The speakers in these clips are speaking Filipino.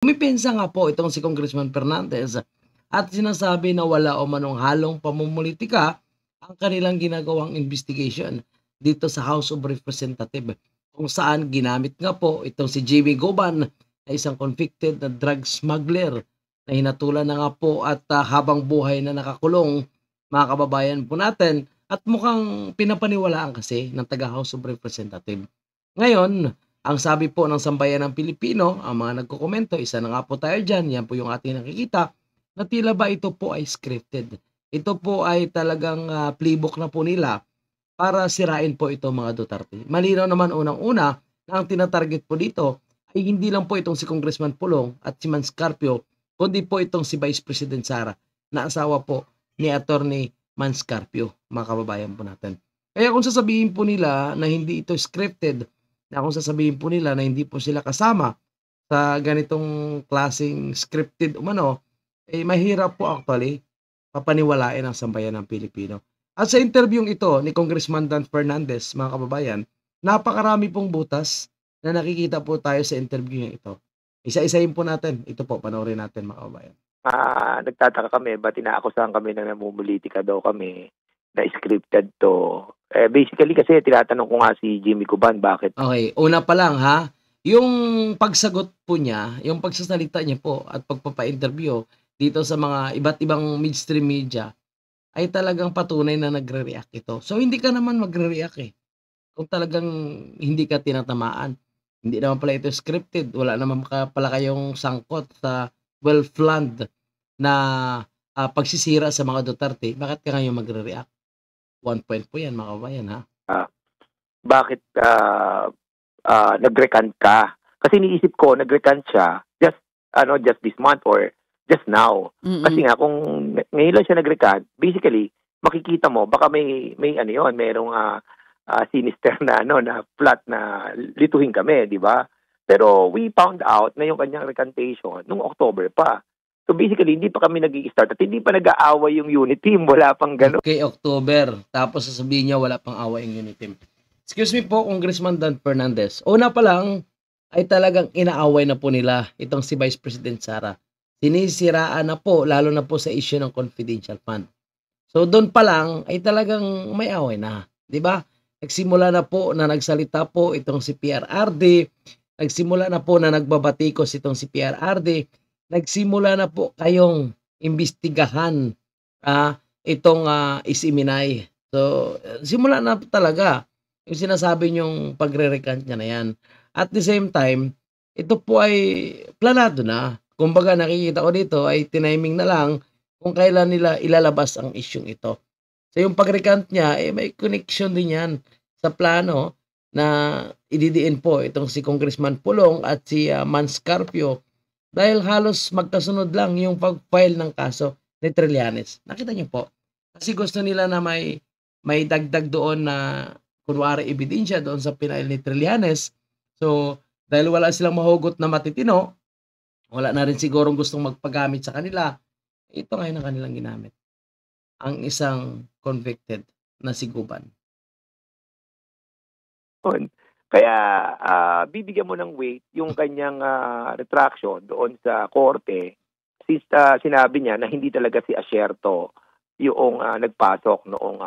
Kumipensa nga po itong si Congressman Fernandez at sinasabi na wala o manong halong pamumulitika ang kanilang ginagawang investigation dito sa House of Representatives, kung saan ginamit nga po itong si Jimmy Goban na isang convicted na drug smuggler na hinatulan na nga po at habang buhay na nakakulong, mga kababayan po natin, at mukhang pinapaniwalaan kasi ng taga House of Representatives. Ngayon, ang sabi po ng sambayanang Pilipino, ang mga nagkokomento, isa na nga po tayo dyan, yan po yung ating nakikita, na tila ba ito po ay scripted. Ito po ay talagang playbook na po nila para sirain po ito mga Duterte. Malinaw naman unang-una na ang tinatarget po dito ay hindi lang po itong si Congressman Pulong at si Manscarpio, kundi po itong si Vice President Sara, na asawa po ni Attorney Manscarpio, mga kababayan po natin. Kaya kung sasabihin po nila na hindi ito scripted, na kung sasabihin po nila na hindi po sila kasama sa ganitong klaseng scripted umano, eh mahirap po actually papaniwalain ang sambayan ng Pilipino. At sa interviewing ito ni Congressman Dan Fernandez, mga kababayan, napakarami pong butas na nakikita po tayo sa interviewing ito. Isa-isahin po natin. Ito po, panoorin natin, mga kababayan. Nagtataka kami ba't inaakusahan kami na namumulitika daw kami, na scripted to. Basically kasi tinatanong ko nga si Jimmy Cuban bakit. Okay, una pa lang ha, yung pagsagot po niya, yung pagsasalita niya po at pagpapa-interview dito sa mga iba't ibang mainstream media ay talagang patunay na nagre-react ito. So hindi ka naman magre-react eh. Kung talagang hindi ka tinatamaan. Hindi naman pala ito scripted. Wala naman pala kayong sangkot sa well-planned na pagsisira sa mga Duterte. Bakit ka ngayon magre-react? 1 point po yan, mga kabayan, ha? Bakit nag-recant ka? Kasi iniisip ko, nag-recant siya just this month or just now. Kasi nga, kung ngayon lang siya nag-recant, basically, makikita mo, baka may ano yun, mayroong sinister na, na plot na lituhin kami, di ba? Pero we found out na yung kanyang recantation nung October pa. So basically, hindi pa kami nag-i-start at hindi pa nag-aaway yung unit team. Wala pang gano'n. Okay, October. Tapos sasabihin niya wala pang away yung unit team. Excuse me po, Congressman Dan Fernandez. Una pa lang ay talagang inaaway na po nila itong si Vice President Sara. Sinisiraan na po, lalo na po sa issue ng confidential fund. So doon pa lang ay talagang may away na. Di ba? Nagsimula na po na nagsalita po itong si PRRD. Nagsimula na po na nagbabatikos itong si PRRD. Nagsimula na po kayong imbestigahan itong Isiminay. So, simula na po talaga yung sinasabi nyong pagre-recant niya na yan. At the same time, ito po ay planado na. Kumbaga nakikita ko dito ay tiniming na lang kung kailan nila ilalabas ang isyung ito. So, yung pag-recant niya, may connection din yan sa plano na ididiin po itong si Congressman Pulong at si Manscarpio. Dahil halos magkasunod lang yung pag-file ng kaso ni Trillanes. Nakita niyo po. Kasi gusto nila na may dagdag doon na kunwari ebidensya doon sa pinail ni Trillanes. So, dahil wala silang mahugot na matitino, wala na rin sigurong gustong magpagamit sa kanila, ito ngayon ang kanilang ginamit. Ang isang convicted na si Guban. Kaya bibigyan mo ng weight yung kanyang retraction doon sa korte since sinabi niya na hindi talaga si Asierto yung nagpasok noong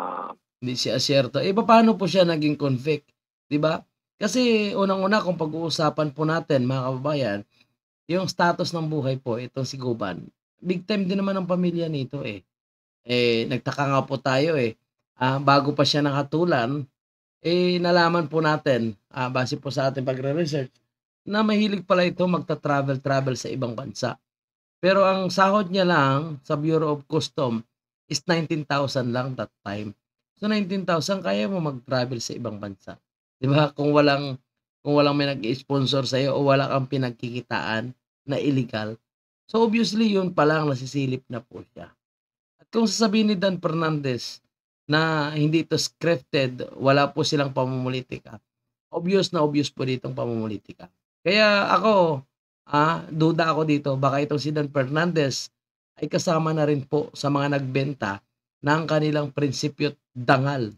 Hindi si Asierto. Paano po siya naging convict? 'Di ba? Kasi unang-una kung pag-uusapan po natin, mga kababayan, yung status ng buhay po itong si Guban. Big time din naman ang pamilya nito eh. Nagtaka nga po tayo bago pa siya nakatulan, nalaman po natin, base po sa ating pagre-research, na mahilig pala ito magta-travel sa ibang bansa. Pero ang sahod niya lang sa Bureau of Custom is 19,000 lang that time. So 19,000 kaya mo mag-travel sa ibang bansa. 'Di ba? Kung walang may nag-sponsor sa iyo o wala kang pinagkikitaan na illegal. So obviously yun pa lang nasisilip na po siya. At kung sasabihin ni Dan Fernandez na hindi ito scripted, wala po silang pamumulitika. Obvious na obvious po ditong pamumulitika. Kaya ako, duda ako dito, baka itong si Dan Fernandez ay kasama na rin po sa mga nagbenta ng kanilang prinsipyo't dangal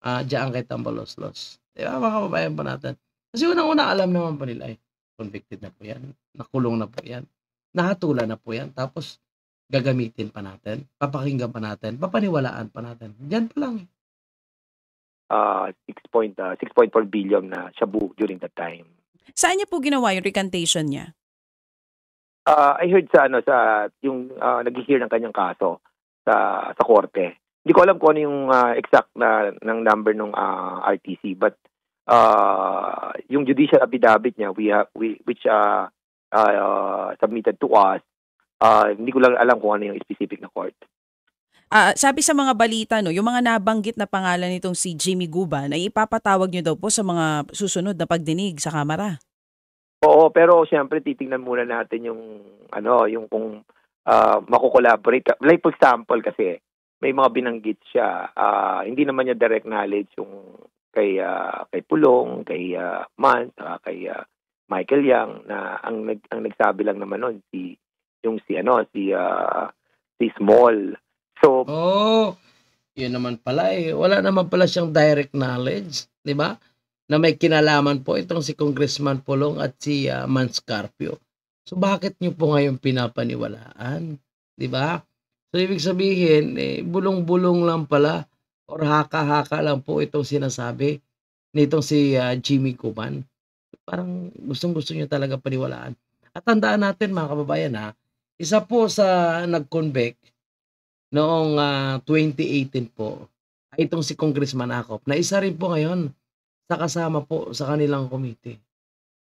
diyan kay Tambaloslos. Di ba mga kababayan po natin? Kasi unang-una alam naman po nila convicted na po yan, nakulong na po yan, nahatulan na po yan, tapos gagamitin pa natin, papakinggan pa natin, papaniwalaan pa natin. Diyan pa lang. 6.4 billion na shabu during that time. Saan niya po ginawa yung recantation niya? I heard sa yung nag-hear ng kanyang kaso sa korte. Hindi ko alam kung ano yung exact na ng number ng RTC, but yung judicial affidavit niya which submitted to us, hindi ko lang alam kung ano yung specific na court. Sabi sa mga balita, no, yung mga nabanggit na pangalan nitong si Jimmy Guban ay ipapatawag niyo daw po sa mga susunod na pagdinig sa Kamara. Oo, pero siyempre titingnan muna natin yung kung mako-collaborate. Like for example kasi may mga binanggit siya, hindi naman niya direct knowledge yung kay Pulong, kay Man, saka kay Michael Yang, na ang nagsabi lang naman noon si Small. So yun naman pala wala naman pala siyang direct knowledge, 'di ba? Na may kinalaman po itong si Congressman Pulong at si Man Scarpio. So bakit niyo po ngayon pinapaniwalaan, 'di ba? So ibig sabihin bulong-bulong lang pala or haka-haka lang po itong sinasabi nitong si Jimmy Guban. Parang gustong-gusto niyo talaga paniwalaan. At tandaan natin mga kababayan isa po sa nag-convict noong 2018 po ay itong si Congressman Acop na isa rin po ngayon sa kasama po sa kanilang committee.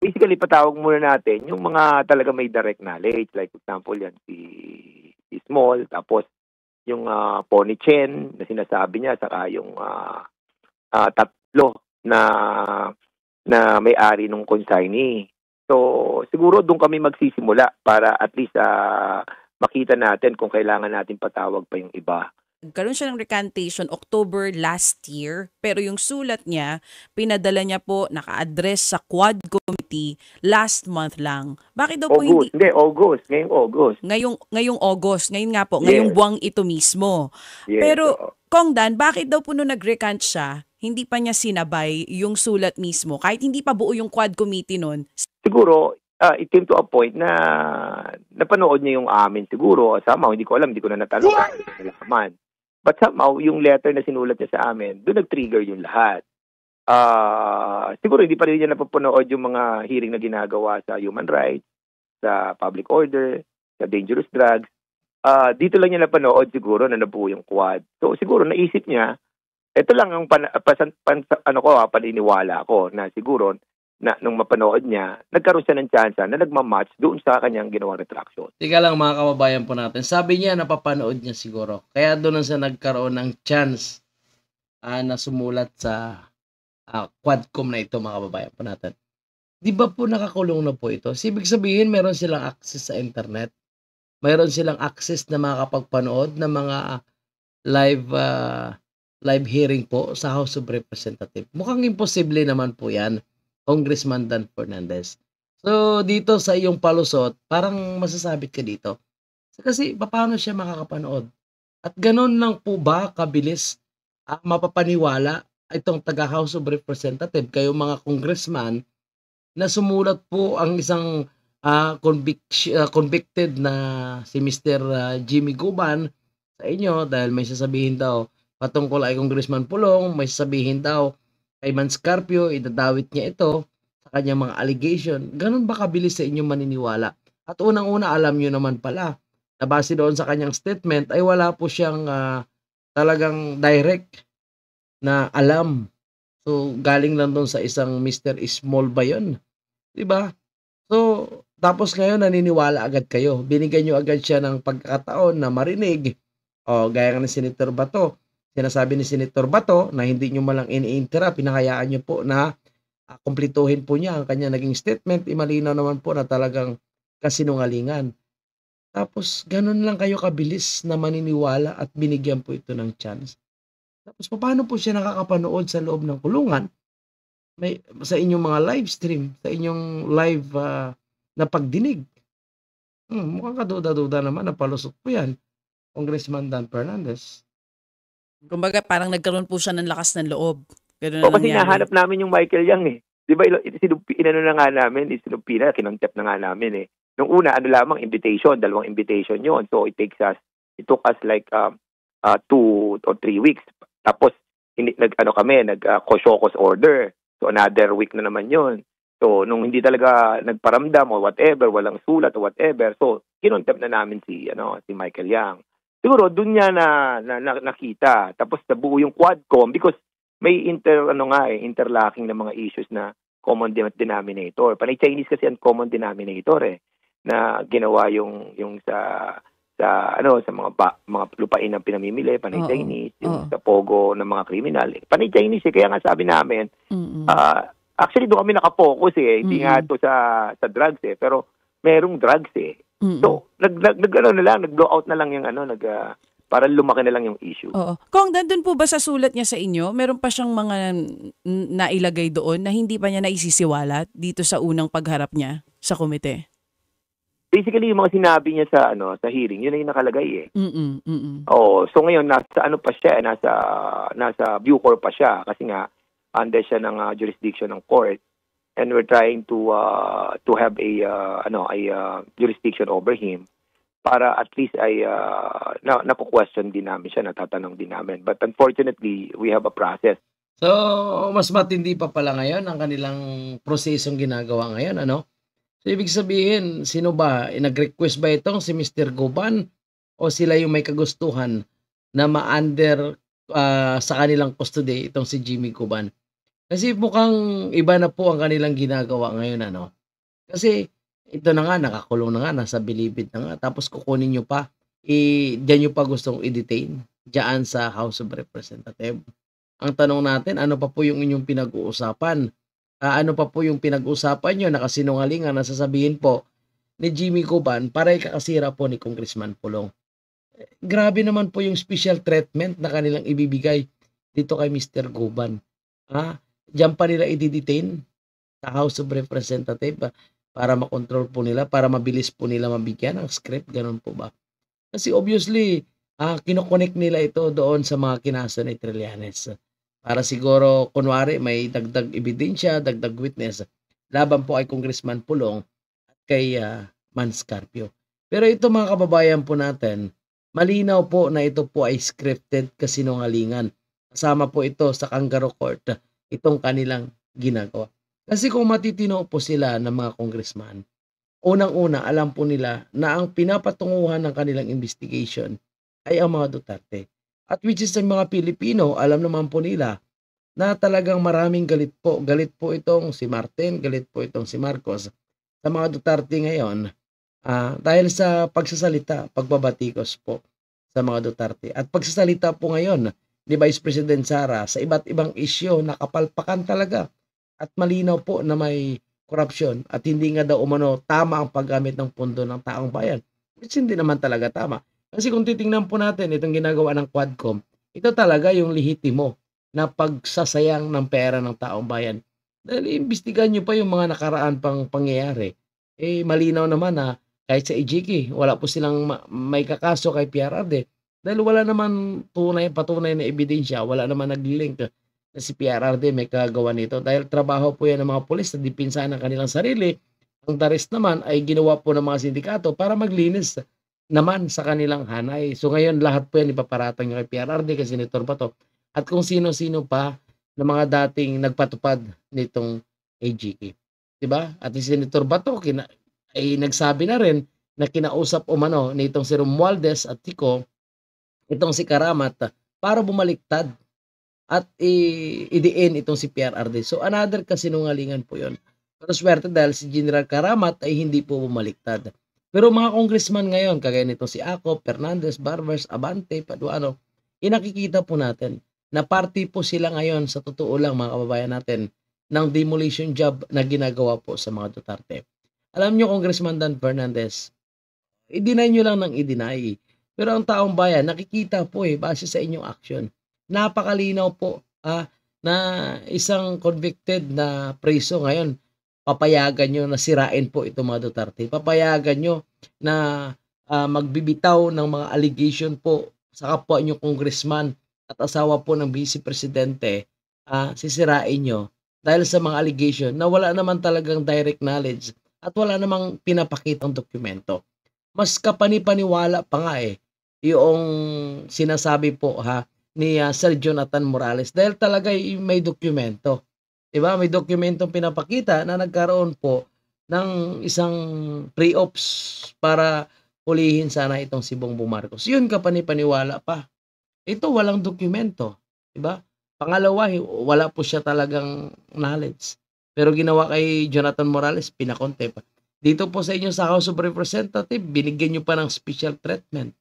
Basically, patawag muna natin yung mga talaga may direct knowledge. Like, for example, yan si Small, tapos yung Pony Chen na sinasabi niya, saka yung tatlo na may-ari ng consignee. So, siguro doon kami magsisimula para at least makita natin kung kailangan natin patawag pa yung iba. Nagkaroon siya ng recantation October last year, pero yung sulat niya, pinadala niya po, naka-address sa Quad Committee last month lang. Bakit daw po hindi? Hindi, August. Ngayong August. Ngayong August. Ngayon nga po, ngayong buwang ito mismo. Yes, pero, Kong Dan, bakit daw po nung nag-recant siya, hindi pa niya sinabay yung sulat mismo? Kahit hindi pa buo yung Quad Committee nun. Siguro, it came to a point na napanood niya yung amin siguro. Somehow, hindi ko alam, hindi ko na natanong. But somehow, yung letter na sinulat niya sa amin, doon nag-trigger yung lahat. Siguro hindi pa rin niya napapanood yung mga hearing na ginagawa sa human rights, sa public order, sa dangerous drugs. Dito lang niya napanood siguro na nabuo yung Quad. So siguro naisip niya, ito lang ang paniniwala ko na siguro na nung mapanood niya, nagkaroon siya ng chance na nagmamatch doon sa kanyang ginawang retraction. Tika lang mga kababayan po natin. Sabi niya napapanood niya siguro. Kaya doon siya nagkaroon ng chance na sumulat sa Quadcom na ito mga kababayan po natin. Di ba po nakakulong na po ito? Ibig sabihin meron silang access sa internet. Meron silang access na makakapagpanood ng mga live hearing po sa House of Representatives. Mukhang imposible naman po yan, Congressman Dan Fernandez. So, dito sa iyong palusot, parang masasabit ka dito. Kasi, paano siya makakapanood? At ganun lang po ba kabilis mapapaniwala itong taga-House of Representatives, kayong mga congressman, na sumulat po ang isang convicted na si Mr. Jimmy Guban sa inyo dahil may sasabihin daw patungkol ay Congressman Pulong, may sasabihin daw kay Man Scarpio, idadawit niya ito sa kanyang mga allegation. Ganun ba kabilis sa inyong maniniwala? At unang-una, alam nyo naman pala na base doon sa kanyang statement ay wala po siyang talagang direct na alam. So, galing lang doon sa isang Mr. Small ba yun? Diba? So, tapos ngayon naniniwala agad kayo. Binigyan nyo agad siya ng pagkakataon na marinig. Gaya nga ni Senator Bato. Sinasabi ni Senator Bato na hindi nyo malang ini-interrupt, pinakayaan nyo po na kumplituhin po niya ang kanya naging statement. Imalinaw naman po na talagang kasinungalingan. Tapos, ganun lang kayo kabilis na maniniwala at binigyan po ito ng chance. Tapos, paano po siya nakakapanood sa loob ng kulungan? Sa inyong mga live stream, sa inyong live na pagdinig. Mukhang kaduda-duda naman, napalusot po yan, Congressman Dan Fernandez. Kumbaga, parang nagkaroon po siya ng lakas ng loob. Kasi nahanap namin yung Michael Yang 'Di ba inano na nga namin, sinumpi na, kinontep na nga namin eh. Nung una, ano lamang, invitation, 2 invitation yon. So it took us like 2 or 3 weeks. Tapos nag-ano kami, nag-Koshokos order. So another week na naman yon. So nung hindi talaga nagparamdam o whatever, walang sulat o whatever, so kinontep na namin si Michael Yang. Siguro doon niya na nakita. Tapos nabuo yung Quadcom because may interlocking na mga issues na common denominator. Panay Chinese kasi ang common denominator na ginawa yung sa mga lupain ng pinamimili, panay Chinese, yung sa pogo ng mga kriminal. Panay Chinese kaya nga sabi namin, actually doon kami nakapokus hindi nga to sa drugs pero merong drugs So nag-blow out na lang yung para lumaki na lang yung issue. Oo. Kung nandun po ba sa sulat niya sa inyo, meron pa siyang mga nailagay doon na hindi pa niya naisisiwalat dito sa unang pagharap niya sa komite? Basically, yung mga sinabi niya sa hearing, yun na yung nakalagay so ngayon nasa pa siya, nasa Bucor pa siya kasi nga under siya ng jurisdiction ng court, and we're trying to have a jurisdiction over him para at least ay napo-question din namin siya, natatanong din namin. But unfortunately, we have a process. So, mas matindi pa pala ngayon ang kanilang prosesong ginagawa ngayon, So, ibig sabihin, sino ba? Nag-request ba itong si Mr. Guban o sila yung may kagustuhan na ma-under sa kanilang custody itong si Jimmy Guban? Kasi mukhang iba na po ang kanilang ginagawa ngayon, Kasi ito na nga, nakakulong na nga, nasa bilibid na nga. Tapos kukunin nyo pa, diyan nyo pa gustong i-detain diyan sa House of Representatives. Ang tanong natin, ano pa po yung inyong pinag-uusapan? Ano pa po yung pinag-uusapan nyo? Nakasinungalingan na sasabihin po ni Jimmy Guban para ikakasira po ni Congressman Pulong. Grabe naman po yung special treatment na kanilang ibibigay dito kay Mr. Guban. Diyan pa nila i-detain sa House of Representatives para makontrol po nila, para mabilis po nila mabigyan ng script, ganun po ba? Kasi obviously, kinoconnect nila ito doon sa mga kinasa ni Trillanes. Para siguro, kunwari, may dagdag ebidensya, dagdag witness, laban po kay Congressman Pulong at kay Mans Carpio. Pero ito mga kababayan po natin, malinaw po na ito po ay scripted kasinungalingan. Kasama po ito sa Kangaroo Court, itong kanilang ginagawa. Kasi kung matitino po sila ng mga congressman, unang-una alam po nila na ang pinapatunguhan ng kanilang investigation ay ang mga Duterte. At which is ang mga Pilipino, alam naman po nila na talagang maraming galit po. Galit po itong si Martin, galit po itong si Marcos sa mga Duterte ngayon dahil sa pagsasalita, pagbabatikos po sa mga Duterte. At pagsasalita po ngayon ni Vice President Sara sa iba't ibang isyu na kapalpakan talaga. At malinaw po na may korupsyon at hindi nga daw tama ang paggamit ng pondo ng taong bayan. Which hindi naman talaga tama. Kasi kung titingnan po natin itong ginagawa ng Quadcom, ito talaga yung lehitimo na pagsasayang ng pera ng taong bayan. Dahil iimbestigahan nyo pa yung mga nakaraan pang pangyayari. Malinaw naman na kahit sa EJK, wala po silang may kakaso kay PRRD. Dahil wala naman patunay na ebidensya, wala naman nag-link na si PRRD may kagawa nito. Dahil trabaho po yan ng mga pulis na dipinsahan ng kanilang sarili. Ang the rest naman ay ginawa po ng mga sindikato para maglinis naman sa kanilang hanay. So ngayon lahat po yan ipaparatang yung kay PRRD, kay Senator Bato, at kung sino-sino pa na mga dating nagpatupad nitong AGK. Diba? At si Senator Bato ay nagsabi na rin na kinausap umano nitong si Romualdez at Tico, itong si Karamat, para bumaliktad at idiin itong si PRRD. So another kasinungalingan po yon. Pero swerte dahil si General Karamat ay hindi po bumaliktad. Pero mga congressman ngayon, kagaya nito si Acop, Fernandez, Barbers, Abante, Paduano, inakikita po natin na party po sila ngayon sa totoo lang mga kababayan natin ng demolition job na ginagawa po sa mga Duterte. Alam nyo, Congressman Dan Fernandez, i-deny nyo lang ng i-deny. Pero ang taong bayan, nakikita po base sa inyong action. Napakalinaw po na isang convicted na preso ngayon, papayagan nyo na sirain po itong mga Duterte. Papayagan nyo na magbibitaw ng mga allegation po sa kapwa nyo congressman at asawa po ng vice presidente, sisirain nyo dahil sa mga allegation na wala naman talagang direct knowledge at wala namang pinapakitang dokumento. Mas kapanipaniwala pa nga yung sinasabi po ni Sir Jonathan Morales dahil talaga may dokumento. 'Di ba? May dokumentong pinapakita na nagkaroon po ng isang pre-ops para hulihin sana itong si Bongbong Marcos. Yun kapanipaniwala pa. Ito walang dokumento, 'di ba? Pangalawa, wala po siya talagang knowledge. Pero ginawa kay Jonathan Morales, pinakontempt. Dito po sa inyo sa House of Representatives, binigyan niyo pa ng special treatment.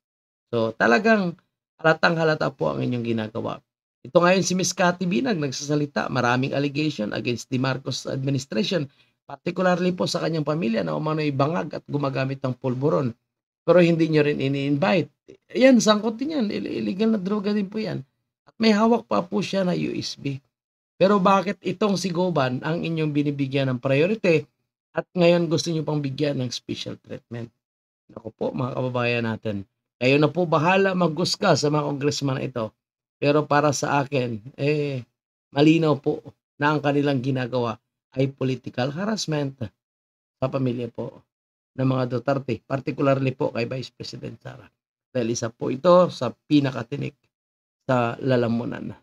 So, talagang halatang-halata po ang inyong ginagawa. Ito ngayon si Ms. Cathy Binag nagsasalita, maraming allegation against the Marcos administration, particularly po sa kanyang pamilya na umano'y bangag at gumagamit ng pulburon. Pero hindi nyo rin ini-invite. Yan, sangkot din yan. Illegal na droga din po yan. At may hawak pa po siya na USB. Pero bakit itong si Goban ang inyong binibigyan ng priority at ngayon gusto nyo pang bigyan ng special treatment? Naku po mga kababayan natin. Kayo na po bahala maghusga sa mga congressman na ito. Pero para sa akin, malinaw po na ang kanilang ginagawa ay political harassment sa pamilya po ng mga Duterte, particularly po kay Vice President Sara. Dahil isa po ito sa pinakatinik sa lalamunan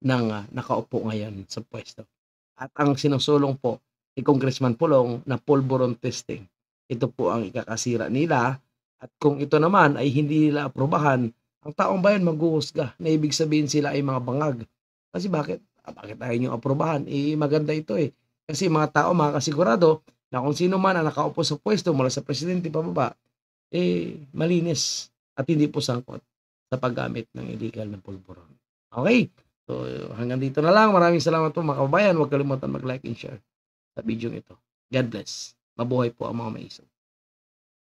ng nakaupo ngayon sa pwesto. At ang sinusulong po ni Congressman Pulong na pulburon testing, ito po ang ikakasira nila. At kung ito naman ay hindi nila aprobahan, ang taong bayan maghuhusga na ibig sabihin sila ay mga bangag. Kasi bakit ayaw nyo aprobahan? Maganda ito Kasi mga tao makakasigurado na kung sino man ang nakaupo sa pwesto mula sa presidente pababa, malinis at hindi po sangkot sa paggamit ng illegal na pulburon. Okay? So, hanggang dito na lang. Maraming salamat po mga kababayan. Huwag kalimutan mag-like and share sa video ito. God bless. Mabuhay po ang mga maisog.